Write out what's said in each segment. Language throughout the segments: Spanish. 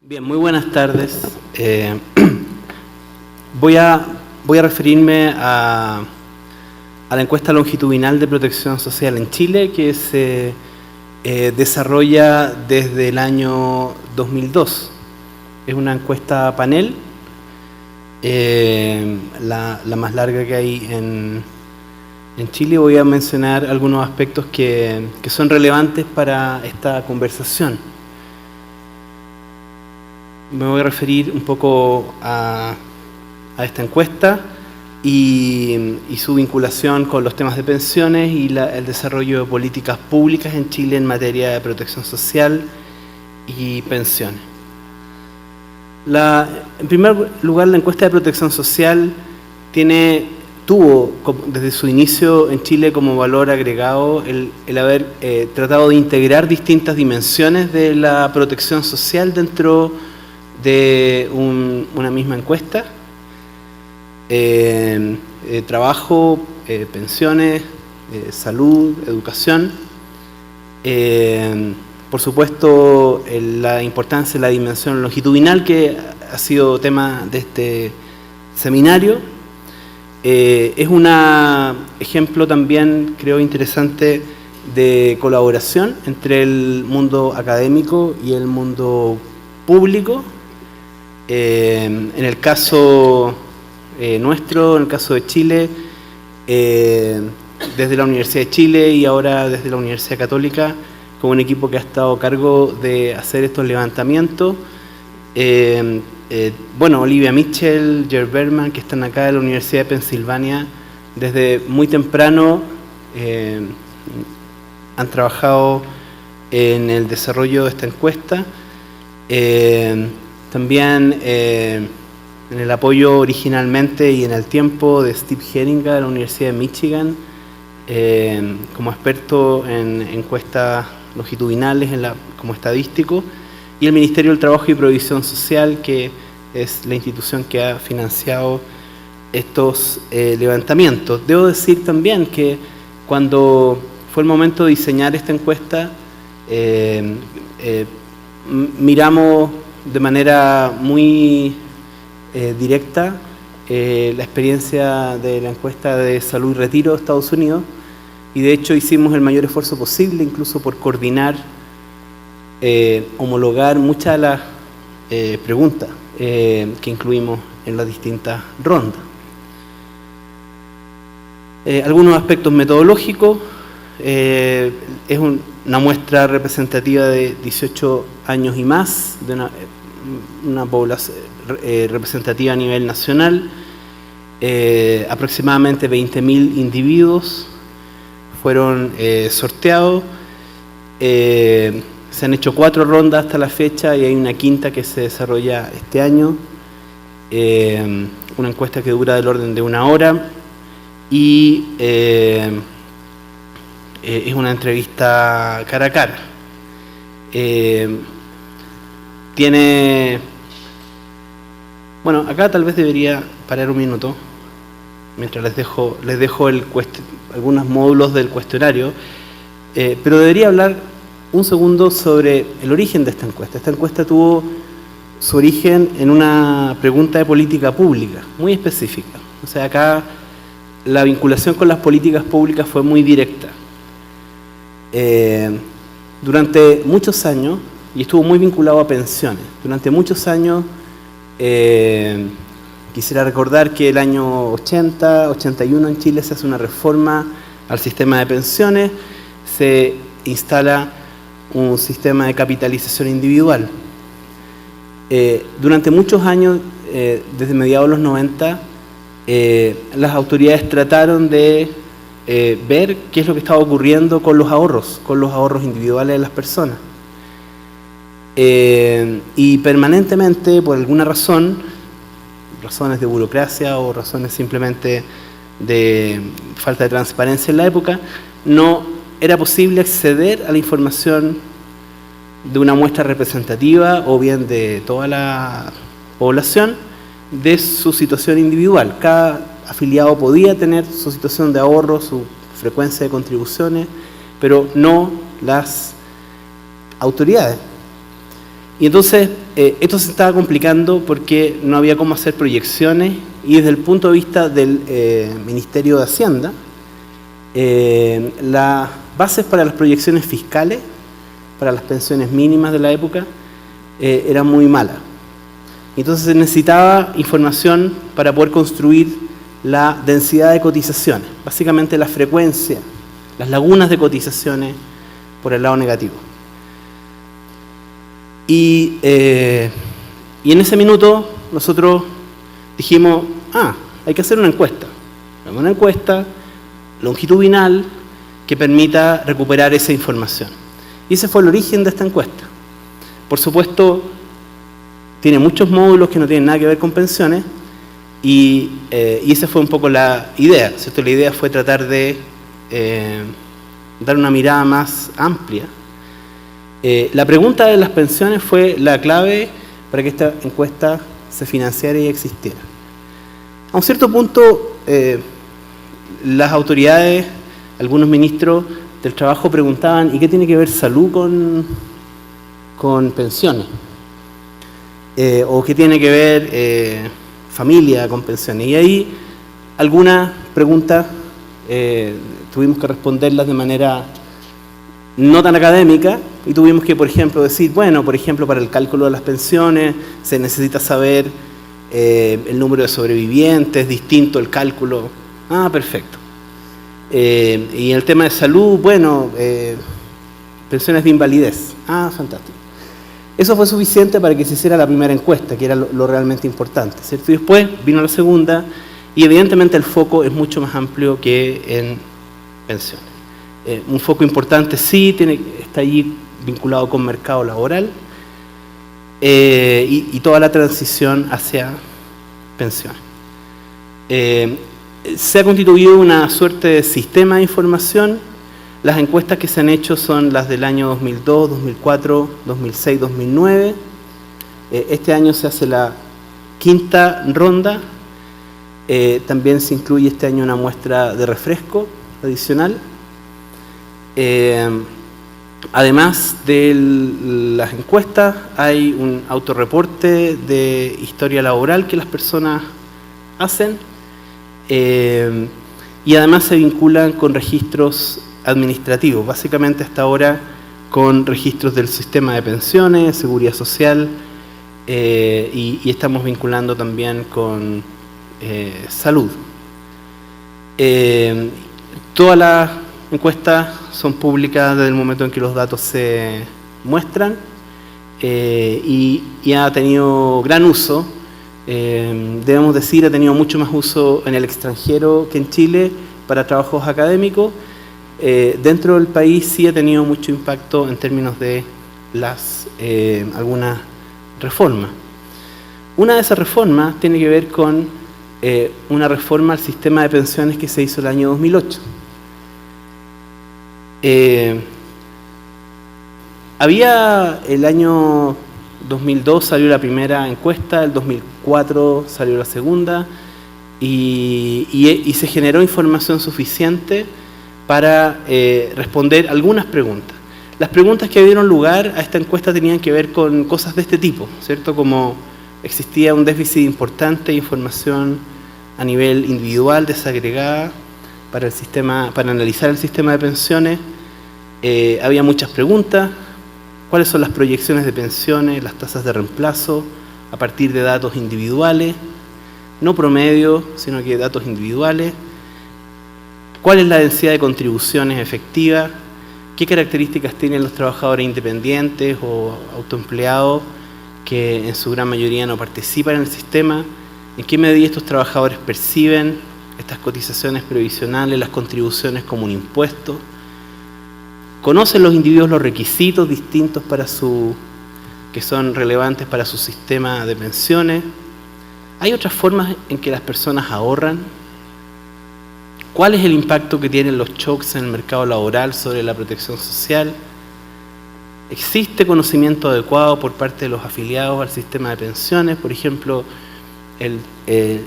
Bien, muy buenas tardes. Voy a referirme a la encuesta longitudinal de protección social en Chile, que se desarrolla desde el año 2002. Es una encuesta panel, la más larga que hay en Chile. Voy a mencionar algunos aspectos que son relevantes para esta conversación. Me voy a referir un poco a esta encuesta y su vinculación con los temas de pensiones y el desarrollo de políticas públicas en Chile en materia de protección social y pensiones. En primer lugar, la encuesta de protección social tuvo desde su inicio en Chile como valor agregado el haber tratado de integrar distintas dimensiones de la protección social dentro de una misma encuesta: trabajo, pensiones, salud, educación. Por supuesto, la importancia de la dimensión longitudinal, que ha sido tema de este seminario. Es un ejemplo también, creo, interesante de colaboración entre el mundo académico y el mundo público. En el caso nuestro, en el caso de Chile, desde la Universidad de Chile y ahora desde la Universidad Católica, con un equipo que ha estado a cargo de hacer estos levantamientos. Olivia Mitchell, Jer Berman, que están acá de la Universidad de Pensilvania, desde muy temprano han trabajado en el desarrollo de esta encuesta. También en el apoyo originalmente y en el tiempo de Steve Heringa de la Universidad de Michigan, como experto en encuestas longitudinales como estadístico, y el Ministerio del Trabajo y Previsión Social, que es la institución que ha financiado estos levantamientos. Debo decir también que cuando fue el momento de diseñar esta encuesta, miramos de manera muy directa la experiencia de la encuesta de salud y retiro de Estados Unidos, y de hecho hicimos el mayor esfuerzo posible, incluso por coordinar, homologar muchas de las preguntas que incluimos en las distintas rondas. Algunos aspectos metodológicos: es una muestra representativa de 18 años y más, de una población representativa a nivel nacional. Aproximadamente 20.000 individuos fueron sorteados. Se han hecho 4 rondas hasta la fecha y hay una quinta que se desarrolla este año. Una encuesta que dura del orden de 1 hora y es una entrevista cara a cara. Acá tal vez debería parar un minuto mientras les dejo algunos módulos del cuestionario, pero debería hablar un segundo sobre el origen de esta encuesta. Esta encuesta tuvo su origen en una pregunta de política pública muy específica. O sea, acá la vinculación con las políticas públicas fue muy directa. Durante muchos años, y estuvo muy vinculado a pensiones, durante muchos años, quisiera recordar que el año 80, 81 en Chile se hace una reforma al sistema de pensiones, se instala un sistema de capitalización individual. Durante muchos años, desde mediados de los 90, las autoridades trataron de ver qué es lo que estaba ocurriendo con los ahorros individuales de las personas. Y permanentemente, por alguna razón, razones de burocracia o razones simplemente de falta de transparencia en la época, no era posible acceder a la información de una muestra representativa o bien de toda la población de su situación individual. Cada afiliado podía tener su situación de ahorro, su frecuencia de contribuciones, pero no las autoridades. Y entonces esto se estaba complicando porque no había cómo hacer proyecciones, y desde el punto de vista del Ministerio de Hacienda, las bases para las proyecciones fiscales, para las pensiones mínimas de la época, eran muy malas. Entonces se necesitaba información para poder construir la densidad de cotizaciones, básicamente la frecuencia, las lagunas de cotizaciones por el lado negativo. Y en ese minuto nosotros dijimos, hay que hacer una encuesta longitudinal que permita recuperar esa información. Y ese fue el origen de esta encuesta. Por supuesto, tiene muchos módulos que no tienen nada que ver con pensiones, y esa fue un poco la idea, ¿cierto? La idea fue tratar de dar una mirada más amplia. La pregunta de las pensiones fue la clave para que esta encuesta se financiara y existiera. A un cierto punto, las autoridades, algunos ministros del trabajo preguntaban, ¿y qué tiene que ver salud con pensiones? ¿O qué tiene que ver familia con pensiones? Y ahí algunas preguntas tuvimos que responderlas de manera no tan académica, y tuvimos que, por ejemplo, decir, bueno, por ejemplo, para el cálculo de las pensiones se necesita saber el número de sobrevivientes, distinto el cálculo. Perfecto. Y en el tema de salud, bueno, pensiones de invalidez. Fantástico. Eso fue suficiente para que se hiciera la primera encuesta, que era lo realmente importante, ¿cierto? Y después vino la segunda, y evidentemente el foco es mucho más amplio que en pensiones. Un foco importante sí está allí vinculado con mercado laboral, y toda la transición hacia pensiones. Se ha constituido una suerte de sistema de información. Las encuestas que se han hecho son las del año 2002, 2004, 2006, 2009. Este año se hace la quinta ronda. También se incluye este año una muestra de refresco adicional. Además de las encuestas, hay un autorreporte de historia laboral que las personas hacen, y además se vinculan con registros administrativos, básicamente hasta ahora con registros del sistema de pensiones, seguridad social, y estamos vinculando también con salud. Todas las encuestas son públicas desde el momento en que los datos se muestran, y ha tenido gran uso. Debemos decir, ha tenido mucho más uso en el extranjero que en Chile para trabajos académicos. Dentro del país sí ha tenido mucho impacto en términos de algunas reformas. Una de esas reformas tiene que ver con una reforma al sistema de pensiones que se hizo el año 2008. El año 2002 salió la primera encuesta, el 2004 salió la segunda, y se generó información suficiente para responder algunas preguntas. Las preguntas que dieron lugar a esta encuesta tenían que ver con cosas de este tipo, ¿cierto? Como existía un déficit importante de información a nivel individual desagregada para analizar el sistema de pensiones. Había muchas preguntas. ¿Cuáles son las proyecciones de pensiones, las tasas de reemplazo a partir de datos individuales? No promedio, sino que datos individuales. ¿Cuál es la densidad de contribuciones efectivas? ¿Qué características tienen los trabajadores independientes o autoempleados que en su gran mayoría no participan en el sistema? ¿En qué medida estos trabajadores perciben estas cotizaciones previsionales, las contribuciones como un impuesto? ¿Conocen los individuos los requisitos distintos que son relevantes para su sistema de pensiones? ¿Hay otras formas en que las personas ahorran? ¿Cuál es el impacto que tienen los shocks en el mercado laboral sobre la protección social? ¿Existe conocimiento adecuado por parte de los afiliados al sistema de pensiones? Por ejemplo, el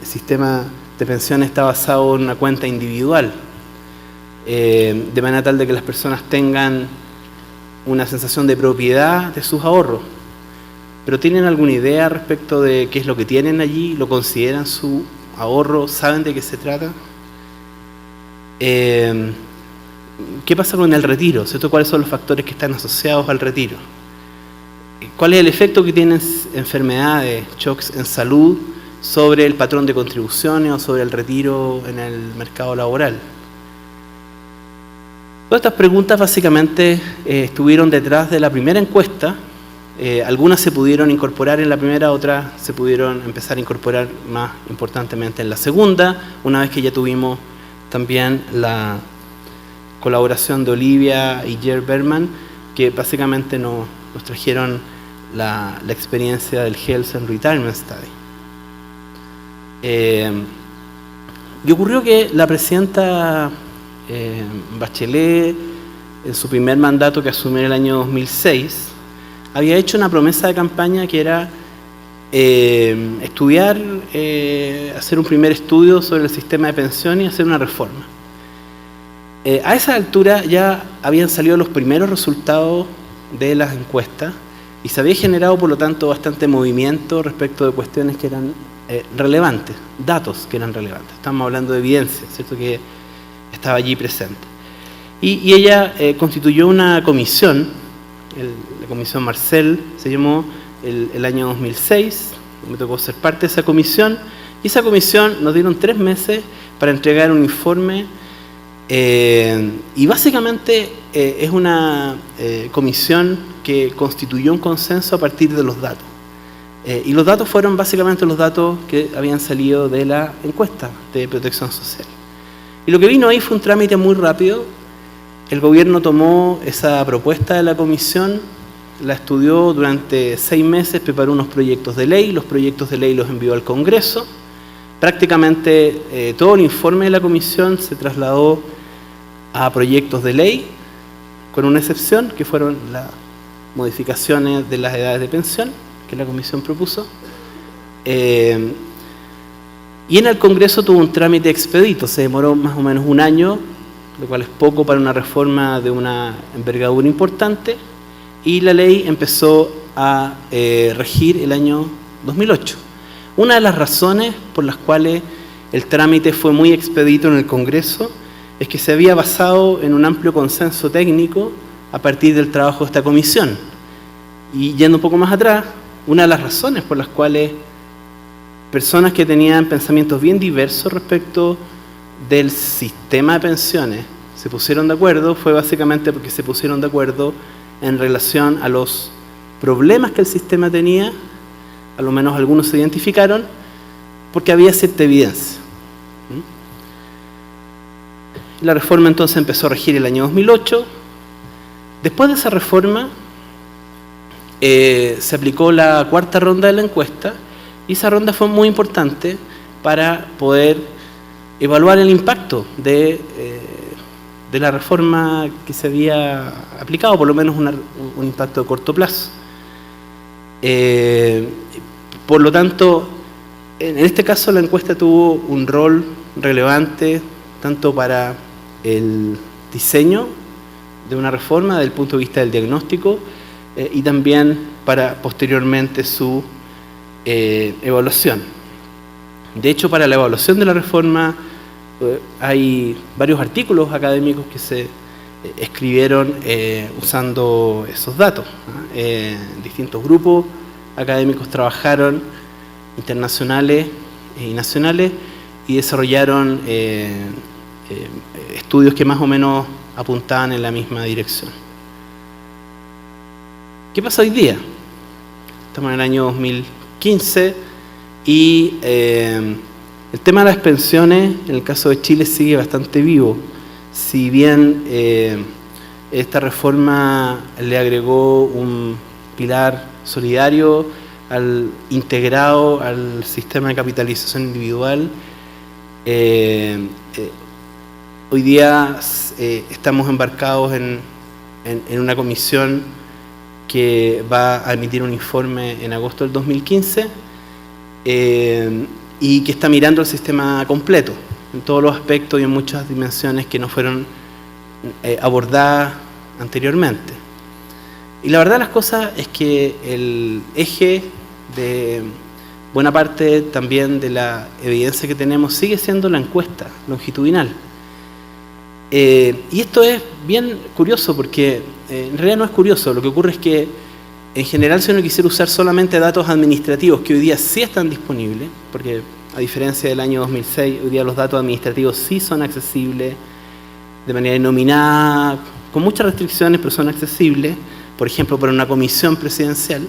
sistema de pensiones está basado en una cuenta individual, de manera tal de que las personas tengan una sensación de propiedad de sus ahorros. pero ¿tienen alguna idea respecto de qué es lo que tienen allí? ¿Lo consideran su ahorro? ¿Saben de qué se trata? ¿Qué pasa con el retiro? ¿Cierto? ¿Cuáles son los factores que están asociados al retiro? ¿Cuál es el efecto que tienen enfermedades, shocks en salud sobre el patrón de contribuciones o sobre el retiro en el mercado laboral? Todas estas preguntas básicamente estuvieron detrás de la primera encuesta. Algunas se pudieron incorporar en la primera, otras se pudieron empezar a incorporar más importantemente en la segunda, una vez que ya tuvimos también la colaboración de Olivia y Jer Berman, que básicamente nos trajeron la experiencia del Health and Retirement Study. Y ocurrió que la presidenta Bachelet, en su primer mandato que asumió en el año 2006, había hecho una promesa de campaña que era estudiar, hacer un primer estudio sobre el sistema de pensiones y hacer una reforma. A esa altura ya habían salido los primeros resultados de las encuestas y se había generado, por lo tanto, bastante movimiento respecto de cuestiones que eran relevantes, datos que eran relevantes. Estamos hablando de evidencia, ¿cierto?, que estaba allí presente. Y ella constituyó una comisión, la comisión Marcel se llamó el año 2006, me tocó ser parte de esa comisión, y esa comisión nos dieron 3 meses para entregar un informe, y básicamente es una comisión que constituyó un consenso a partir de los datos. Y los datos fueron básicamente los datos que habían salido de la encuesta de protección social. Y lo que vino ahí fue un trámite muy rápido. El gobierno tomó esa propuesta de la comisión, la estudió durante 6 meses, preparó unos proyectos de ley, los proyectos de ley los envió al Congreso. Prácticamente todo el informe de la comisión se trasladó a proyectos de ley, con una excepción, que fueron las modificaciones de las edades de pensión que la comisión propuso. Y en el Congreso tuvo un trámite expedito, se demoró más o menos un año, lo cual es poco para una reforma de una envergadura importante, y la ley empezó a regir el año 2008. Una de las razones por las cuales el trámite fue muy expedito en el Congreso es que se había basado en un amplio consenso técnico a partir del trabajo de esta comisión. Y yendo un poco más atrás, una de las razones por las cuales personas que tenían pensamientos bien diversos respecto del sistema de pensiones se pusieron de acuerdo fue básicamente porque se pusieron de acuerdo en relación a los problemas que el sistema tenía, a lo menos algunos se identificaron, porque había cierta evidencia. La reforma entonces empezó a regir el año 2008. Después de esa reforma se aplicó la 4ª ronda de la encuesta, y esa ronda fue muy importante para poder evaluar el impacto de la reforma que se había aplicado, por lo menos un impacto de corto plazo. Por lo tanto, en este caso la encuesta tuvo un rol relevante tanto para el diseño de una reforma desde el punto de vista del diagnóstico y también para posteriormente su evaluación. De hecho, para la evaluación de la reforma hay varios artículos académicos que se escribieron usando esos datos. Distintos grupos académicos trabajaron, internacionales y nacionales, y desarrollaron estudios que más o menos apuntaban en la misma dirección. ¿Qué pasa hoy día? Estamos en el año 2015 y el tema de las pensiones, en el caso de Chile, sigue bastante vivo. Si bien esta reforma le agregó un pilar solidario integrado al sistema de capitalización individual, hoy día estamos embarcados en una comisión que va a emitir un informe en agosto del 2015 y que está mirando el sistema completo, en todos los aspectos y en muchas dimensiones que no fueron abordadas anteriormente. Y la verdad de las cosas es que el eje de buena parte también de la evidencia que tenemos sigue siendo la encuesta longitudinal. Y esto es bien curioso porque en realidad no es curioso, lo que ocurre es que en general si uno quisiera usar solamente datos administrativos que hoy día sí están disponibles, porque a diferencia del año 2006, hoy día los datos administrativos sí son accesibles de manera denominada, con muchas restricciones, pero son accesibles, por ejemplo, para una comisión presidencial.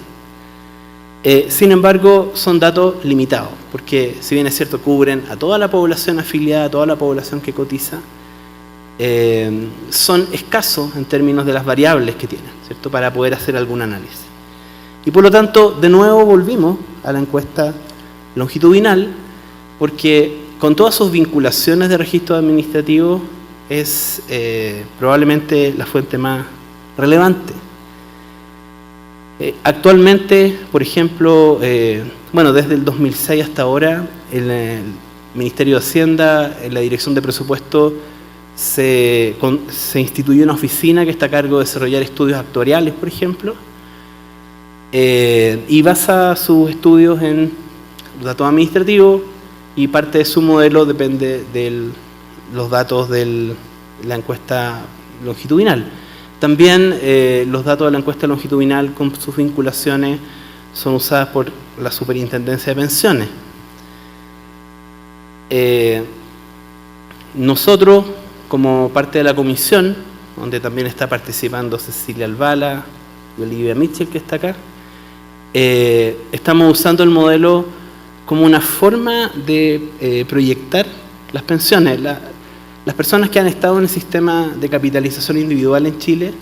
Sin embargo, son datos limitados, porque si bien es cierto, cubren a toda la población afiliada, a toda la población que cotiza, son escasos en términos de las variables que tienen, ¿cierto?, para poder hacer algún análisis. Y por lo tanto, de nuevo volvimos a la encuesta longitudinal, porque con todas sus vinculaciones de registros administrativos es probablemente la fuente más relevante. Actualmente, por ejemplo, desde el 2006 hasta ahora, el Ministerio de Hacienda, en la Dirección de Presupuesto, se instituyó una oficina que está a cargo de desarrollar estudios actuariales, por ejemplo, y basa sus estudios en los datos administrativos, y parte de su modelo depende de los datos de la encuesta longitudinal. También los datos de la encuesta longitudinal con sus vinculaciones son usadas por la Superintendencia de Pensiones. Nosotros, como parte de la comisión, donde también está participando Cecilia Albala y Olivia Mitchell, que está acá, estamos usando el modelo como una forma de proyectar las pensiones. Las personas que han estado en el sistema de capitalización individual en Chile,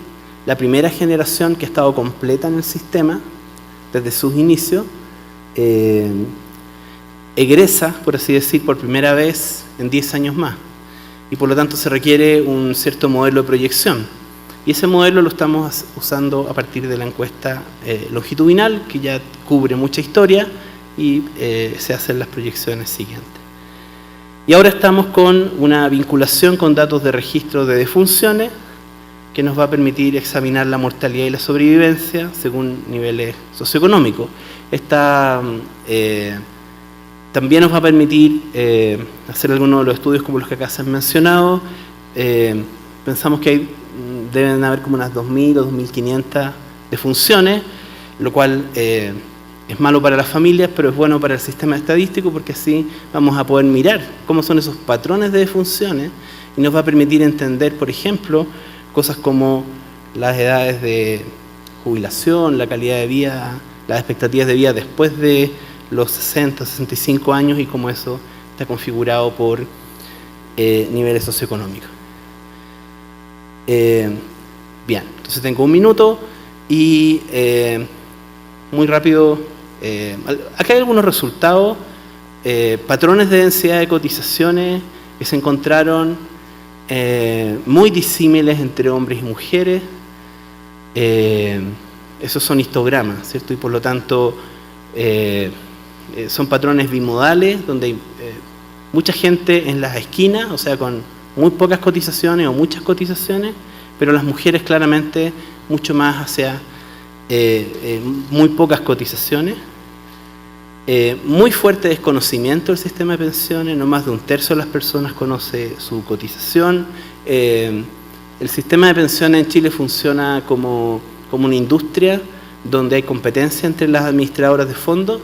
la primera generación que ha estado completa en el sistema desde sus inicios, egresa, por así decir, por primera vez en 10 años más. Y por lo tanto se requiere un cierto modelo de proyección. Y ese modelo lo estamos usando a partir de la encuesta longitudinal, que ya cubre mucha historia, y se hacen las proyecciones siguientes. Y ahora estamos con una vinculación con datos de registro de defunciones que nos va a permitir examinar la mortalidad y la sobrevivencia según niveles socioeconómicos. Esta también nos va a permitir hacer algunos de los estudios como los que acá se han mencionado. Pensamos que deben haber como unas 2.000 o 2.500 defunciones, lo cual es malo para las familias, pero es bueno para el sistema estadístico, porque así vamos a poder mirar cómo son esos patrones de defunciones y nos va a permitir entender, por ejemplo, cosas como las edades de jubilación, la calidad de vida, las expectativas de vida después de los 60, 65 años y cómo eso está configurado por niveles socioeconómicos. Bien, entonces tengo un minuto y muy rápido. Acá hay algunos resultados, patrones de densidad de cotizaciones que se encontraron muy disímiles entre hombres y mujeres. Esos son histogramas, ¿cierto? Y por lo tanto son patrones bimodales, donde hay mucha gente en las esquinas, o sea, con muy pocas cotizaciones o muchas cotizaciones, pero las mujeres claramente mucho más hacia muy pocas cotizaciones. Muy fuerte desconocimiento del sistema de pensiones, no más de 1/3 de las personas conoce su cotización. El sistema de pensiones en Chile funciona como una industria donde hay competencia entre las administradoras de fondos,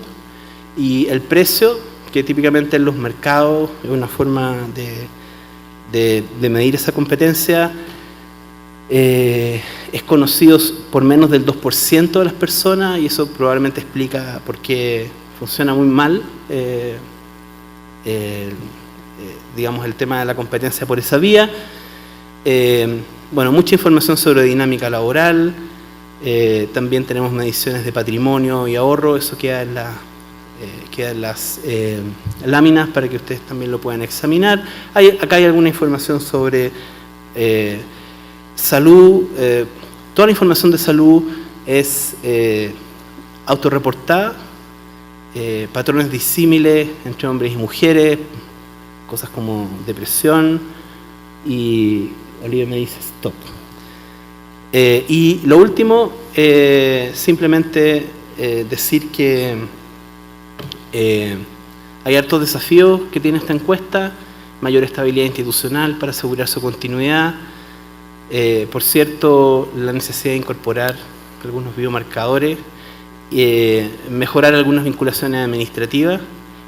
y el precio, que típicamente en los mercados es una forma de medir esa competencia, es conocido por menos del 2% de las personas, y eso probablemente explica por qué funciona muy mal, digamos, el tema de la competencia por esa vía. Mucha información sobre dinámica laboral, también tenemos mediciones de patrimonio y ahorro, eso queda en las láminas para que ustedes también lo puedan examinar. Acá hay alguna información sobre salud. Toda la información de salud es autorreportada, patrones disímiles entre hombres y mujeres, cosas como depresión, y Olivia me dice stop. Y lo último, simplemente decir que hay hartos desafíos que tiene esta encuesta: mayor estabilidad institucional para asegurar su continuidad, por cierto, la necesidad de incorporar algunos biomarcadores, mejorar algunas vinculaciones administrativas,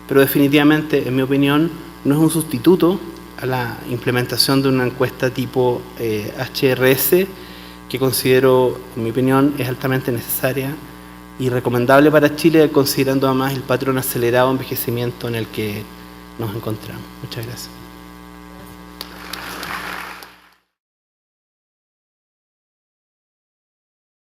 pero definitivamente, en mi opinión, no es un sustituto a la implementación de una encuesta tipo HRS, que considero, en mi opinión, es altamente necesaria y recomendable para Chile, considerando además el patrón acelerado de envejecimiento en el que nos encontramos. Muchas gracias.